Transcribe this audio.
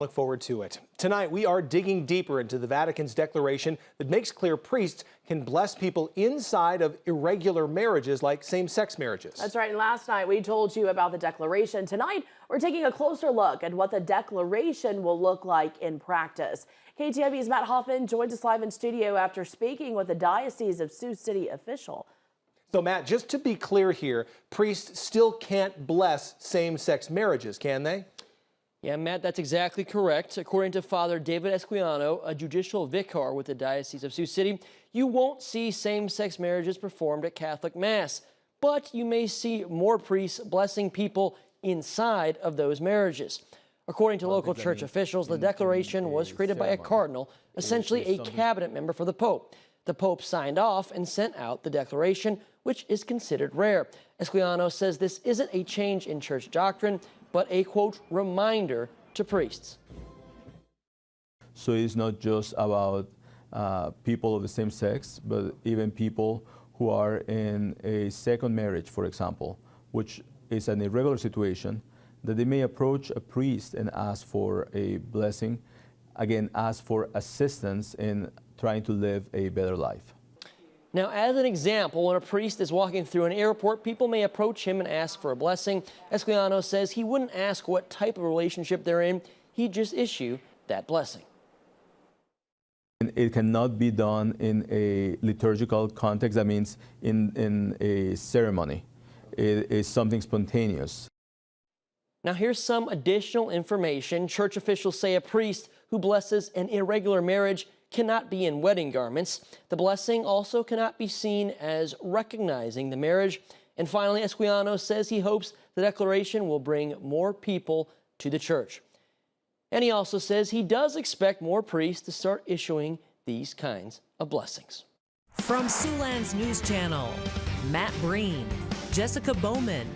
Look forward to it. Tonight, we are digging deeper into the Vatican's declaration that makes clear priests can bless people inside of irregular marriages like same-sex marriages. That's right. And last night, we told you about the declaration. Tonight, we're taking a closer look at what the declaration will look like in practice. KTIV's Matt Hoffman joins us live in studio after speaking with the Diocese of Sioux City official. So, Matt, just to be clear here, priests still can't bless same-sex marriages, can they? Yeah, Matt, that's exactly correct. According to Father David Esquiano, a judicial vicar with the Diocese of Sioux City, you won't see same-sex marriages performed at Catholic Mass, but you may see more priests blessing people inside of those marriages. According to local church officials, the declaration was created by a cardinal, essentially a cabinet member for the Pope. The Pope signed off and sent out the declaration, which is considered rare. Esquiano says this isn't a change in church doctrine, but a, quote, reminder to priests. So it's not just about people of the same sex, but even people who are in a second marriage, for example, which is an irregular situation, that they may approach a priest and ask for a blessing, again, ask for assistance in trying to live a better life. Now, as an example, when a priest is walking through an airport, people may approach him and ask for a blessing. Esquiano says he wouldn't ask what type of relationship they're in. He'd just issue that blessing. And it cannot be done in a liturgical context. That means in a ceremony. It is something spontaneous. Now, here's some additional information. Church officials say a priest who blesses an irregular marriage cannot be in wedding garments. The blessing also cannot be seen as recognizing the marriage. And finally, Esquiano says he hopes the declaration will bring more people to the church. And he also says he does expect more priests to start issuing these kinds of blessings. From Siouxlands News Channel, Matt Breen, Jessica Bowman,